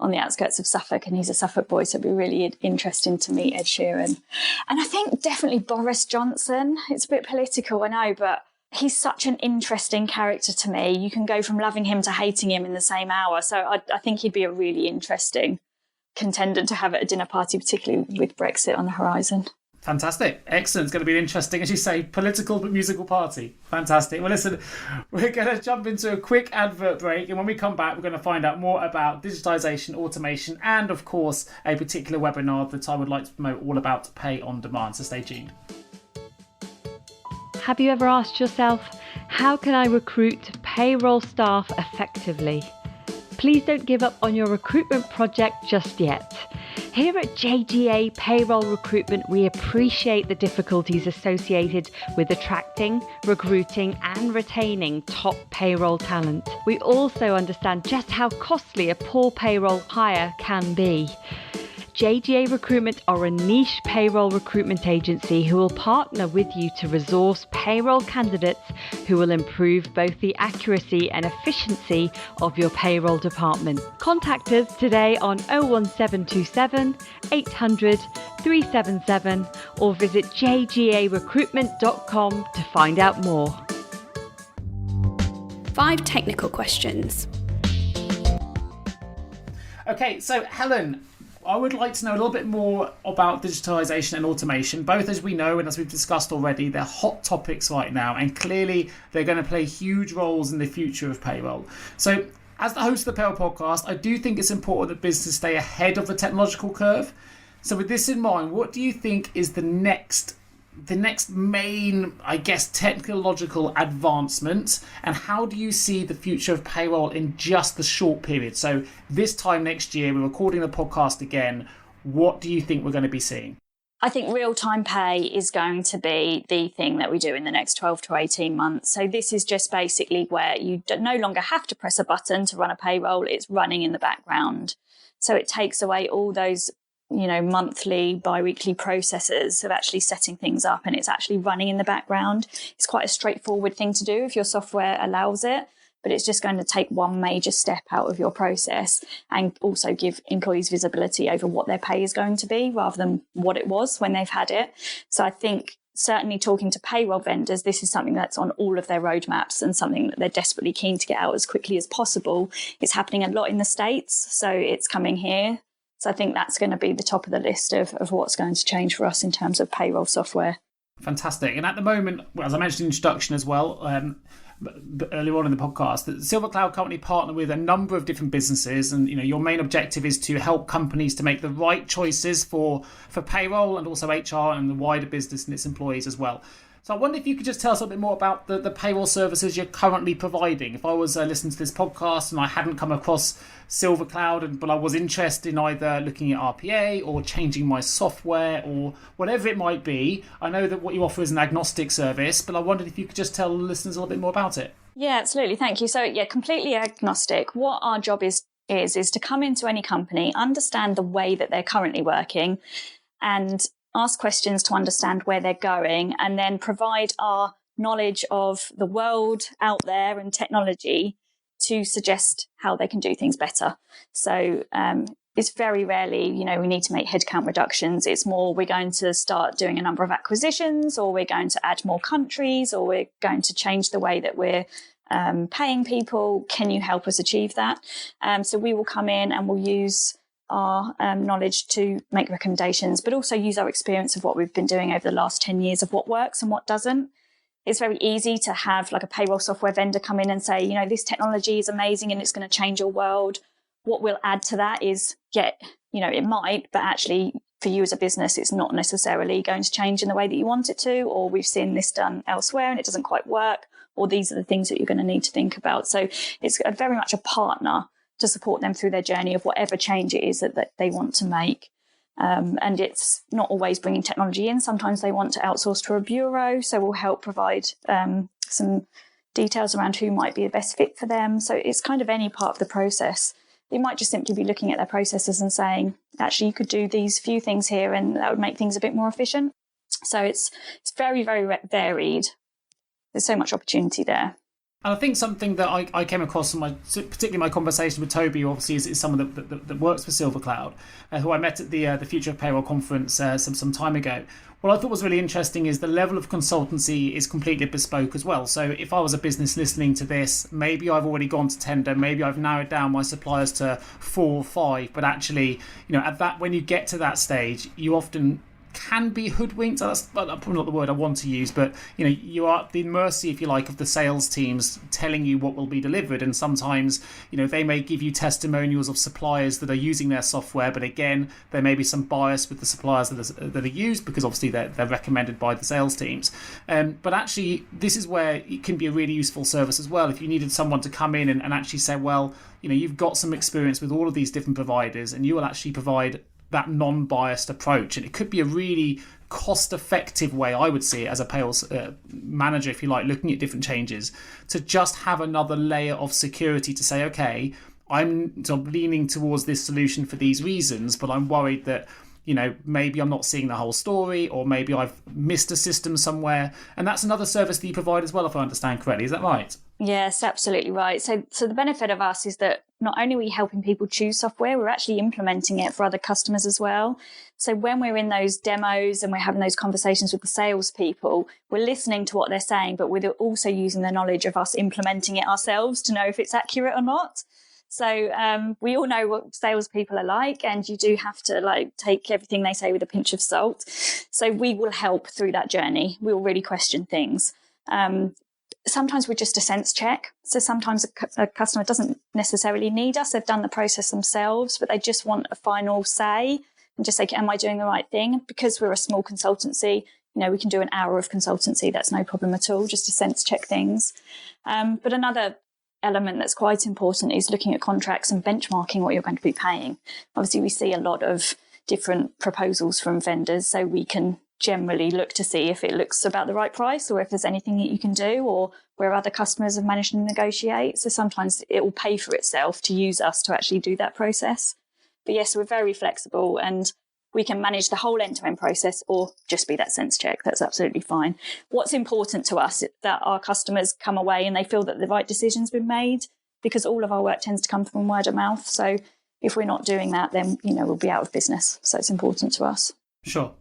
Speaker 1: on the outskirts of Suffolk, and he's a Suffolk boy, so it'd be really interesting to meet Ed Sheeran. And I think definitely Boris Johnson. It's a bit political, I know, but he's such an interesting character to me. You can go from loving him to hating him in the same hour. So I think he'd be a really interesting contender to have at a dinner party, particularly with Brexit on the horizon.
Speaker 3: Fantastic. Excellent. It's going to be an interesting, as you say, political but musical party. Fantastic. Well, listen, we're going to jump into a quick advert break. And when we come back, we're going to find out more about digitisation, automation, and, of course, a particular webinar that I would like to promote all about pay on demand. So stay tuned.
Speaker 2: Have you ever asked yourself, how can I recruit payroll staff effectively? Please don't give up on your recruitment project just yet. Here at JGA Payroll Recruitment, we appreciate the difficulties associated with attracting, recruiting and retaining top payroll talent. We also understand just how costly a poor payroll hire can be. JGA Recruitment are a niche payroll recruitment agency who will partner with you to resource payroll candidates who will improve both the accuracy and efficiency of your payroll department. Contact us today on 01727 800 377 or visit jgarecruitment.com to find out more.
Speaker 4: 5 technical questions.
Speaker 3: Okay, so Helen, I would like to know a little bit more about digitisation and automation. Both, as we know and as we've discussed already, they're hot topics right now, and clearly they're going to play huge roles in the future of payroll. So as the host of the Payroll Podcast, I do think it's important that businesses stay ahead of the technological curve. So with this in mind, what do you think is the next main, I guess, technological advancement, and how do you see the future of payroll in just the short period? So this time next year, we're recording the podcast again. What do you think we're going to be seeing?
Speaker 1: I think real-time pay is going to be the thing that we do in the next 12 to 18 months. So this is just basically where you no longer have to press a button to run a payroll. It's running in the background. So it takes away all those monthly, bi-weekly processes of actually setting things up, and it's actually running in the background. It's quite a straightforward thing to do if your software allows it, but it's just going to take one major step out of your process and also give employees visibility over what their pay is going to be rather than what it was when they've had it. So I think certainly talking to payroll vendors, this is something that's on all of their roadmaps and something that they're desperately keen to get out as quickly as possible. It's happening a lot in the States, so it's coming here. So I think that's going to be the top of the list of what's going to change for us in terms of payroll software.
Speaker 3: Fantastic. And at the moment, well, as I mentioned in the introduction as well, earlier on in the podcast, the Silver Cloud company partner with a number of different businesses, and your main objective is to help companies to make the right choices for payroll and also HR and the wider business and its employees as well. So I wonder if you could just tell us a bit more about the payroll services you're currently providing. If I was listening to this podcast and I hadn't come across Silver Cloud, but I was interested in either looking at RPA or changing my software or whatever it might be, I know that what you offer is an agnostic service, but I wondered if you could just tell the listeners a little bit more about it.
Speaker 1: Yeah, absolutely. Thank you. So yeah, completely agnostic. What our job is to come into any company, understand the way that they're currently working, and ask questions to understand where they're going, and then provide our knowledge of the world out there and technology to suggest how they can do things better. So it's very rarely, we need to make headcount reductions. It's more we're going to start doing a number of acquisitions, or we're going to add more countries, or we're going to change the way that we're paying people. Can you help us achieve that? So we will come in and we'll use our knowledge to make recommendations, but also use our experience of what we've been doing over the last 10 years of what works and what doesn't. It's very easy to have like a payroll software vendor come in and say, this technology is amazing and it's going to change your world. What we'll add to that is, it might, but actually for you as a business, it's not necessarily going to change in the way that you want it to, or we've seen this done elsewhere and it doesn't quite work, or these are the things that you're going to need to think about. So it's very much a partner to support them through their journey of whatever change it is that they want to make. And it's not always bringing technology in. Sometimes they want to outsource to a bureau. So we'll help provide some details around who might be the best fit for them. So it's kind of any part of the process. It might just simply be looking at their processes and saying, actually, you could do these few things here and that would make things a bit more efficient. So it's very, very varied. There's so much opportunity there.
Speaker 3: And I think something that I came across in particularly my conversation with Toby, who obviously is someone that works for SilverCloud, who I met at the Future of Payroll conference some time ago. What I thought was really interesting is the level of consultancy is completely bespoke as well. So if I was a business listening to this, maybe I've already gone to tender, maybe I've narrowed down my suppliers to 4 or 5, but actually, when you get to that stage, you often can be hoodwinked. That's probably not the word I want to use, but you are at the mercy, if you like, of the sales teams telling you what will be delivered. And sometimes they may give you testimonials of suppliers that are using their software, but again, there may be some bias with the suppliers that are used, because obviously they're recommended by the sales teams. But actually, this is where it can be a really useful service as well. If you needed someone to come in and actually say, well, you've got some experience with all of these different providers, and you will actually provide that non-biased approach. And it could be a really cost-effective way, I would see it, as a payroll manager, if you like, looking at different changes, to just have another layer of security to say, okay, I'm sort of leaning towards this solution for these reasons, but I'm worried that maybe I'm not seeing the whole story, or maybe I've missed a system somewhere. And that's another service that you provide as well, if I understand correctly. Is that right?
Speaker 1: Yes, absolutely right. So the benefit of us is that not only are we helping people choose software, we're actually implementing it for other customers as well. So when we're in those demos and we're having those conversations with the salespeople, we're listening to what they're saying, but we're also using the knowledge of us implementing it ourselves to know if it's accurate or not. So we all know what salespeople are like, and you do have to take everything they say with a pinch of salt. So we will help through that journey. We will really question things. Sometimes we're just a sense check. So sometimes a customer doesn't necessarily need us. They've done the process themselves, but they just want a final say and just say, am I doing the right thing? Because we're a small consultancy, we can do an hour of consultancy. That's no problem at all, just to sense check things. But another element that's quite important is looking at contracts and benchmarking what you're going to be paying. Obviously, we see a lot of different proposals from vendors, so we can generally look to see if it looks about the right price, or if there's anything that you can do, or where other customers have managed to negotiate. So sometimes it will pay for itself to use us to actually do that process. But yes, we're very flexible, and we can manage the whole end-to-end process, or just be that sense check. That's absolutely fine. What's important to us is that our customers come away and they feel that the right decision's been made, because all of our work tends to come from word of mouth. So if we're not doing that, then we'll be out of business. So it's important to us.
Speaker 3: Sure.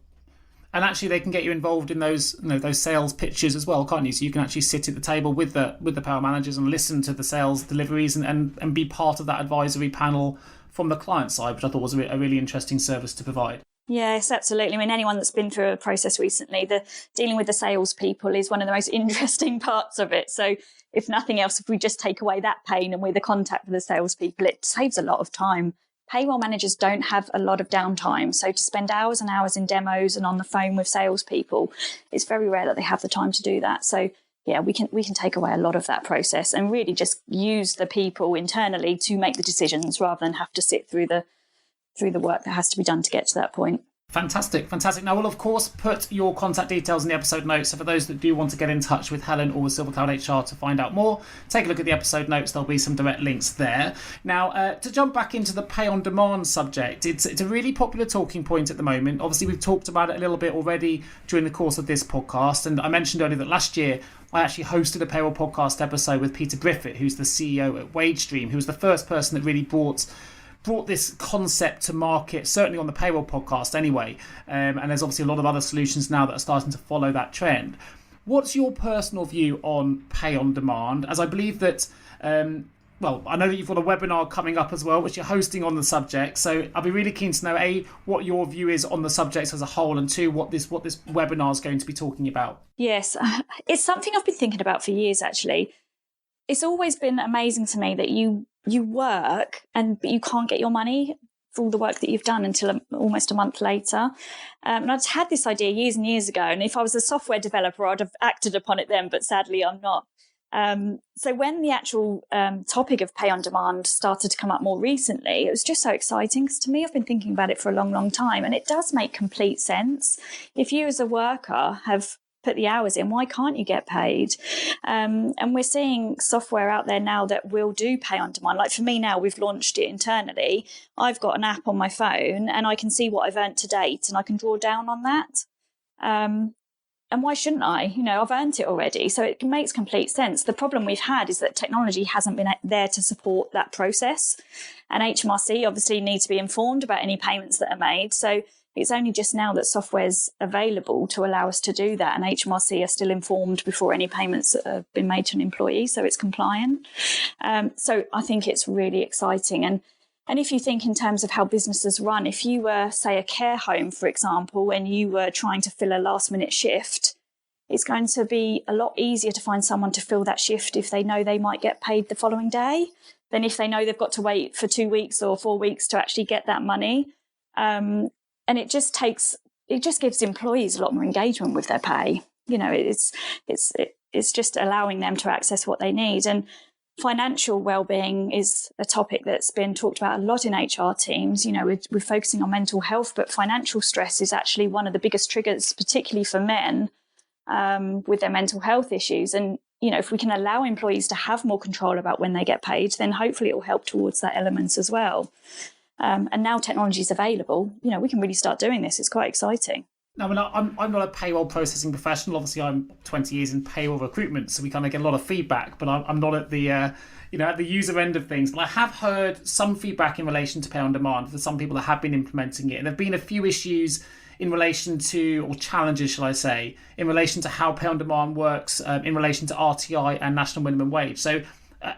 Speaker 3: And actually, they can get you involved in those sales pitches as well, can't you? So you can actually sit at the table with the payroll managers and listen to the sales deliveries and be part of that advisory panel from the client side, which I thought was a really interesting service to provide.
Speaker 1: Yes, absolutely. I mean, anyone that's been through a process recently, dealing with the salespeople is one of the most interesting parts of it. So if nothing else, if we just take away that pain and we're the contact for the salespeople, it saves a lot of time. Payroll managers don't have a lot of downtime. So to spend hours and hours in demos and on the phone with salespeople, it's very rare that they have the time to do that. So yeah, we can take away a lot of that process and really just use the people internally to make the decisions, rather than have to sit through the work that has to be done to get to that point.
Speaker 3: Fantastic. Now, we'll, of course, put your contact details in the episode notes. So for those that do want to get in touch with Helen or with SilverCloud HR to find out more, take a look at the episode notes. There'll be some direct links there. Now, to jump back into the pay on demand subject, it's a really popular talking point at the moment. Obviously, we've talked about it a little bit already during the course of this podcast. And I mentioned earlier that last year, I actually hosted a Payroll Podcast episode with Peter Briffett, who's the CEO at WageStream, who was the first person that really brought this concept to market, certainly on the Payroll Podcast anyway. And there's obviously a lot of other solutions now that are starting to follow that trend. What's your personal view on pay on demand? As I believe that, I know that you've got a webinar coming up as well, which you're hosting on the subject. So I'll be really keen to know, A, what your view is on the subject as a whole, and 2, what this webinar is going to be talking about.
Speaker 1: Yes, it's something I've been thinking about for years, actually. It's always been amazing to me that you work but you can't get your money for all the work that you've done until almost a month later. And I'd had this idea years and years ago, and if I was a software developer, I'd have acted upon it then, but sadly I'm not. So when the actual topic of pay on demand started to come up more recently, it was just so exciting, because to me, I've been thinking about it for a long, long time, and it does make complete sense. If you as a worker have put the hours in, why can't you get paid? And we're seeing software out there now that will do pay on demand. Like for me now, we've launched it internally. I've got an app on my phone and I can see what I've earned to date and I can draw down on that. And why shouldn't I? I've earned it already. So it makes complete sense. The problem we've had is that technology hasn't been there to support that process. And HMRC obviously need to be informed about any payments that are made. So it's only just now that software's available to allow us to do that. And HMRC are still informed before any payments have been made to an employee. So it's compliant. So I think it's really exciting. And if you think in terms of how businesses run, if you were, say, a care home, for example, and you were trying to fill a last-minute shift, it's going to be a lot easier to find someone to fill that shift if they know they might get paid the following day than if they know they've got to wait for 2 weeks or 4 weeks to actually get that money. And it just gives employees a lot more engagement with their pay. It's just allowing them to access what they need. And financial well-being is a topic that's been talked about a lot in HR teams. We're focusing on mental health, but financial stress is actually one of the biggest triggers, particularly for men, with their mental health issues. And, if we can allow employees to have more control about when they get paid, then hopefully it will help towards that element as well. And now technology is available, we can really start doing this. It's quite exciting.
Speaker 3: Now, I'm not a payroll processing professional. Obviously, I'm 20 years in payroll recruitment, so we kind of get a lot of feedback. But I'm not at the at the user end of things. But I have heard some feedback in relation to pay on demand for some people that have been implementing it, and there've been a few issues in relation to, or challenges, shall I say, in relation to how pay on demand works in relation to RTI and national minimum wage. So.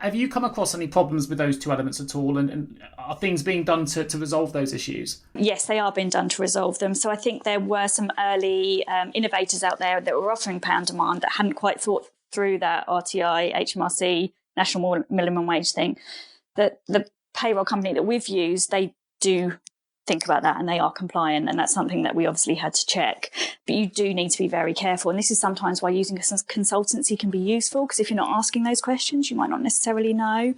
Speaker 3: Have you come across any problems with those two elements at all? And are things being done to resolve those issues?
Speaker 1: Yes, they are being done to resolve them. So I think there were some early innovators out there that were offering pay on demand that hadn't quite thought through that RTI, HMRC, national minimum wage thing. That the payroll company that we've used, they do think about that and they are compliant, and that's something that we obviously had to check. But you do need to be very careful, and this is sometimes why using a consultancy can be useful, because if you're not asking those questions you might not necessarily know.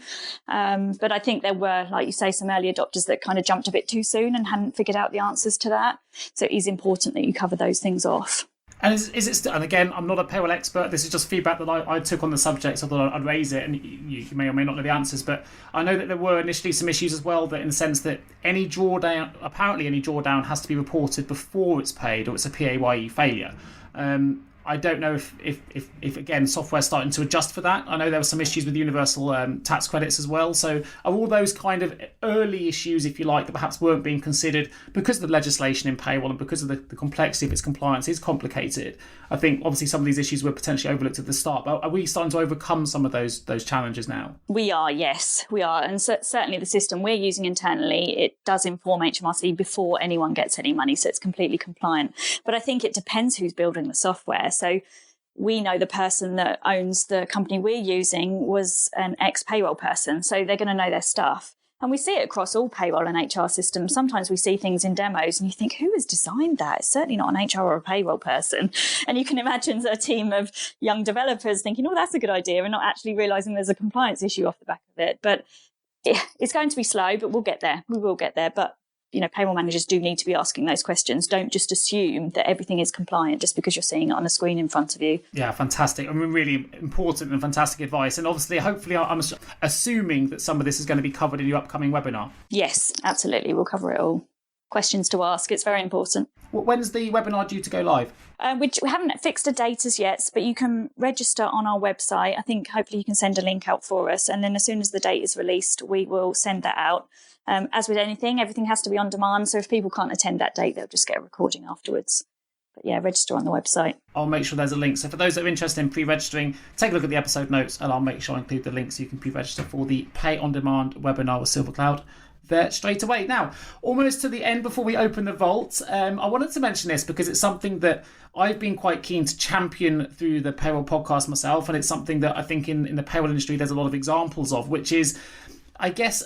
Speaker 1: But I think there were, like you say, some early adopters that kind of jumped a bit too soon and hadn't figured out the answers to that. So it is important that you cover those things off.
Speaker 3: And is it still, and again, I'm not a payroll expert, this is just feedback that I took on the subject, so I thought I'd raise it, and you may or may not know the answers, but I know that there were initially some issues as well, that in the sense that any drawdown has to be reported before it's paid, or it's a PAYE failure. I don't know if again, software's starting to adjust for that. I know there were some issues with universal tax credits as well. So are all those kind of early issues, if you like, that perhaps weren't being considered because of the legislation in payroll and because of the complexity of its compliance is complicated? I think obviously some of these issues were potentially overlooked at the start, but are we starting to overcome some of those challenges now?
Speaker 1: We are, yes, we are. And certainly the system we're using internally, it does inform HMRC before anyone gets any money, so it's completely compliant. But I think it depends who's building the software. So we know the person that owns the company we're using was an ex-payroll person, so they're going to know their stuff. And we see it across all payroll and HR systems. Sometimes we see things in demos and you think, who has designed that? It's certainly not an HR or a payroll person. And you can imagine a team of young developers thinking, oh, that's a good idea, and not actually realising there's a compliance issue off the back of it. But it's going to be slow, but we'll get there. We will get there. But payroll managers do need to be asking those questions. Don't just assume that everything is compliant just because you're seeing it on a screen in front of you. Yeah,
Speaker 3: fantastic. I mean, really important and fantastic advice. And obviously, hopefully, I'm assuming that some of this is going to be covered in your upcoming webinar.
Speaker 1: Yes, absolutely. We'll cover it all. Questions to ask. It's very important.
Speaker 3: When's the webinar due to go live?
Speaker 1: We haven't fixed a date as yet, but you can register on our website. I think hopefully you can send a link out for us. And then as soon as the date is released, we will send that out. As with anything, everything has to be on demand. So if people can't attend that date, they'll just get a recording afterwards. But yeah, register on the website. I'll
Speaker 3: make sure there's a link. So for those that are interested in pre-registering, take a look at the episode notes and I'll make sure I include the link so you can pre-register for the Pay on Demand webinar with SilverCloud there straight away. Now, almost to the end before we open the vault, I wanted to mention this because it's something that I've been quite keen to champion through the Payroll podcast myself, and it's something that I think in the payroll industry there's a lot of examples of, which is, I guess,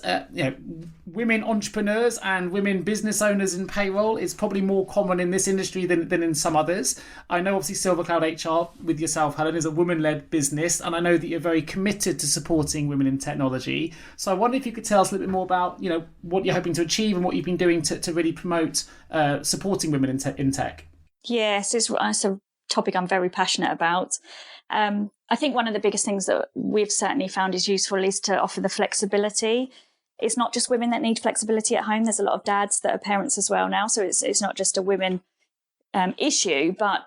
Speaker 3: women entrepreneurs and women business owners in payroll is probably more common in this industry than in some others. I know obviously SilverCloud HR with yourself, Helen, is a woman-led business, and I know that you're very committed to supporting women in technology. So I wonder if you could tell us a little bit more about, what you're hoping to achieve and what you've been doing to really promote supporting women in tech.
Speaker 1: Yes, it's a topic I'm very passionate about. I think one of the biggest things that we've certainly found is useful is to offer the flexibility. It's not just women that need flexibility at home. There's a lot of dads that are parents as well now. So it's not just a women issue, but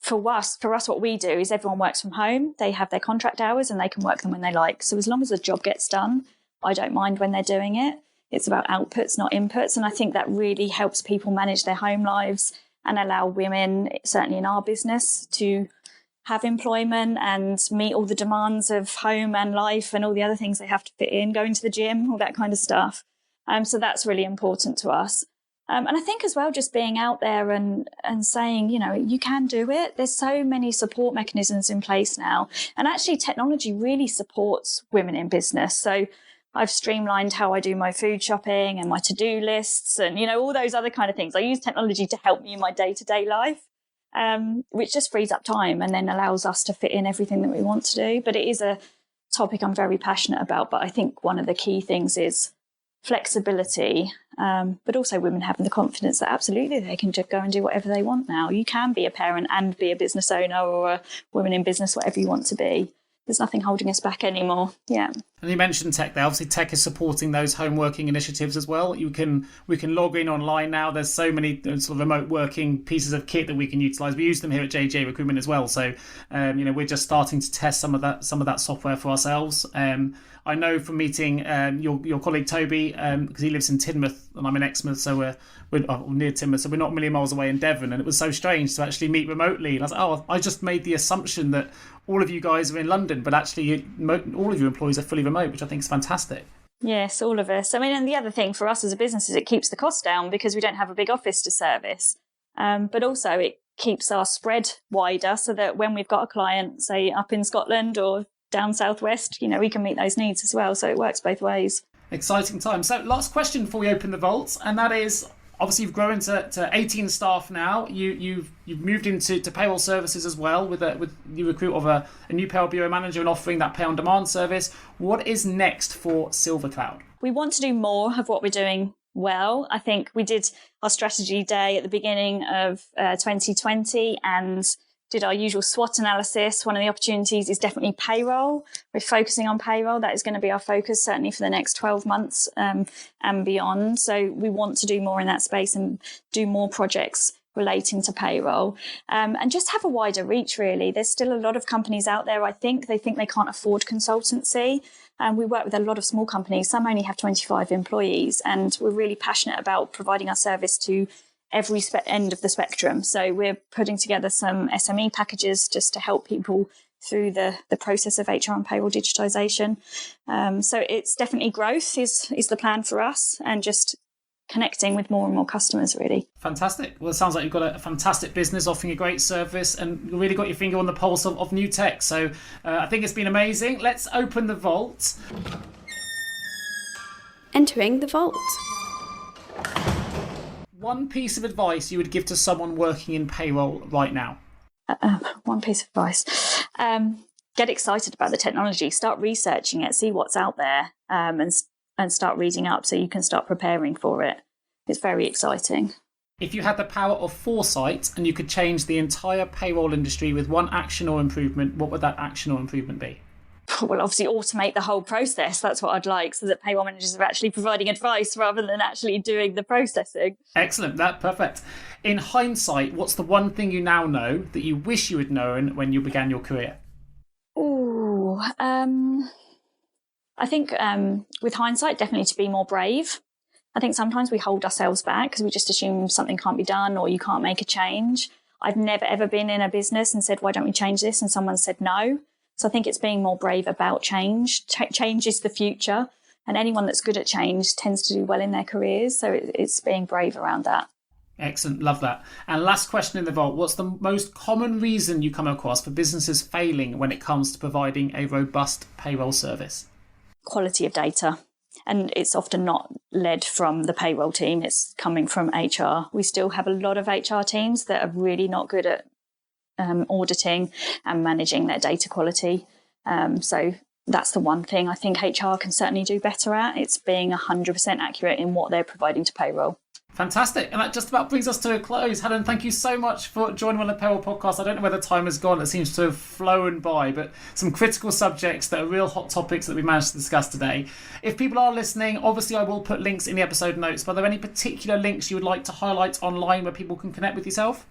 Speaker 1: for us, what we do is everyone works from home. They have their contract hours and they can work them when they like. So as long as the job gets done, I don't mind when they're doing it. It's about outputs, not inputs. And I think that really helps people manage their home lives and allow women, certainly in our business, to have employment and meet all the demands of home and life and all the other things they have to fit in, going to the gym, all that kind of stuff. So that's really important to us. And I think as well, just being out there and saying, you can do it. There's so many support mechanisms in place now. And actually technology really supports women in business. So I've streamlined how I do my food shopping and my to-do lists and, all those other kind of things. I use technology to help me in my day-to-day life. Which just frees up time and then allows us to fit in everything that we want to do. But it is a topic I'm very passionate about. But I think one of the key things is flexibility, but also women having the confidence that absolutely they can just go and do whatever they want now. You can be a parent and be a business owner or a woman in business, whatever you want to be. There's nothing holding us back anymore. Yeah.
Speaker 3: And you mentioned tech there. Obviously, tech is supporting those home working initiatives as well. We can log in online now. There's so many sort of remote working pieces of kit that we can utilise. We use them here at JJ Recruitment as well. So, we're just starting to test some of that software for ourselves. I know from meeting your colleague Toby, because he lives in Tidmouth and I'm in Exmouth, so we're near Tidmouth, so we're not a million miles away in Devon, and it was so strange to actually meet remotely. And I was like, I just made the assumption that all of you guys are in London, but actually all of your employees are fully remote, which I think is fantastic.
Speaker 1: Yes, all of us. I mean, and the other thing for us as a business is it keeps the cost down because we don't have a big office to service. But also it keeps our spread wider so that when we've got a client, say up in Scotland or down southwest, we can meet those needs as well. So it works both ways. Exciting time. So last question before we open the vaults, and that is, obviously you've grown to 18 staff now. You've moved into payroll services as well with you recruit of a new payroll bureau manager and offering that pay on demand service. What is next for SilverCloud? We want to do more of what we're doing well. I think we did our strategy day at the beginning of 2020 and did our usual SWOT analysis. One of the opportunities is definitely payroll. We're focusing on payroll. That is going to be our focus, certainly for the next 12 months and beyond. So we want to do more in that space and do more projects relating to payroll and just have a wider reach, really. There's still a lot of companies out there, I think. They think they can't afford consultancy. And we work with a lot of small companies. Some only have 25 employees. And we're really passionate about providing our service to every end of the spectrum. So we're putting together some SME packages just to help people through the process of HR and payroll digitisation. So it's definitely growth is the plan for us, and just connecting with more and more customers, really. Fantastic. Well, it sounds like you've got a fantastic business offering a great service and you really got your finger on the pulse of new tech. So I think it's been amazing. Let's open the vault.
Speaker 4: Entering the vault.
Speaker 3: One piece of advice you would give to someone working in payroll right now?
Speaker 1: One piece of advice. Get excited about the technology. Start researching it. See what's out there and start reading up so you can start preparing for it. It's very exciting. If you had the power of foresight and you could change the entire payroll industry with one action or improvement, what would that action or improvement be? Well, obviously automate the whole process. That's what I'd like, so that payroll managers are actually providing advice rather than actually doing the processing. Excellent. Perfect. In hindsight, what's the one thing you now know that you wish you had known when you began your career? I think with hindsight, definitely to be more brave. I think sometimes we hold ourselves back because we just assume something can't be done or you can't make a change. I've never, ever been in a business and said, why don't we change this? And someone said no. So I think it's being more brave about change. Change is the future. And anyone that's good at change tends to do well in their careers. So it's being brave around that. Excellent. Love that. And last question in the vault. What's the most common reason you come across for businesses failing when it comes to providing a robust payroll service? Quality of data. And it's often not led from the payroll team. It's coming from HR. We still have a lot of HR teams that are really not good at auditing and managing their data quality. So that's the one thing I think HR can certainly do better at. It's being 100% accurate in what they're providing to payroll.
Speaker 3: Fantastic. And that just about brings us to a close. Helen, thank you so much for joining on the Payroll Podcast. I don't know where the time has gone. It seems to have flown by, but some critical subjects that are real hot topics that we managed to discuss today. If people are listening, obviously I will put links in the episode notes. But are there any particular links you would like to highlight online where people can connect with yourself?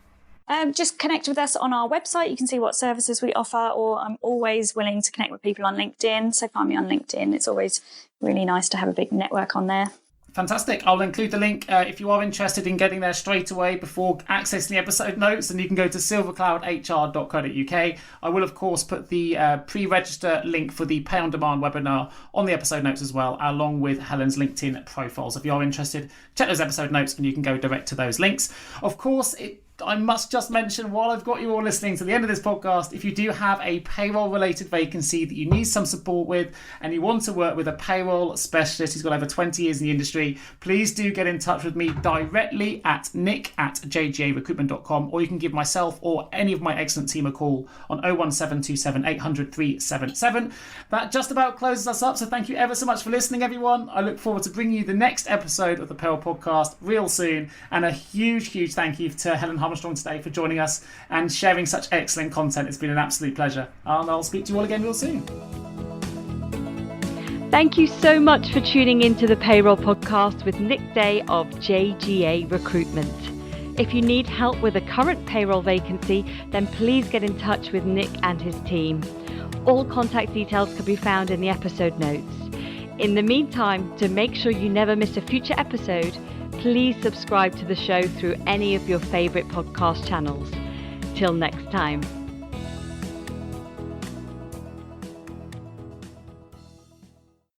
Speaker 1: Just connect with us on our website. You can see what services we offer, or I'm always willing to connect with people on LinkedIn. So find me on LinkedIn. It's always really nice to have a big network on there.
Speaker 3: Fantastic. I'll include the link if you are interested in getting there straight away before accessing the episode notes, and you can go to silvercloudhr.co.uk. I will, of course, put the pre-register link for the Pay on Demand webinar on the episode notes as well, along with Helen's LinkedIn profile. So if you are interested, check those episode notes and you can go direct to those links. Of course, I must just mention, while I've got you all listening to the end of this podcast, if you do have a payroll-related vacancy that you need some support with and you want to work with a payroll specialist who's got over 20 years in the industry, please do get in touch with me directly at nick@jgarecruitment.com, or you can give myself or any of my excellent team a call on 01727 800 377. That just about closes us up, so thank you ever so much for listening, everyone. I look forward to bringing you the next episode of the Payroll Podcast real soon, and a huge thank you to Helen Armstrong today for joining us and sharing such excellent content. It's been an absolute pleasure. And I'll speak to you all again real soon.
Speaker 2: Thank you so much for tuning into the Payroll Podcast with Nick Day of JGA Recruitment. If you need help with a current payroll vacancy, then please get in touch with Nick and his team. All contact details can be found in the episode notes. In the meantime, to make sure you never miss a future episode, please subscribe to the show through any of your favourite podcast channels. Till next time.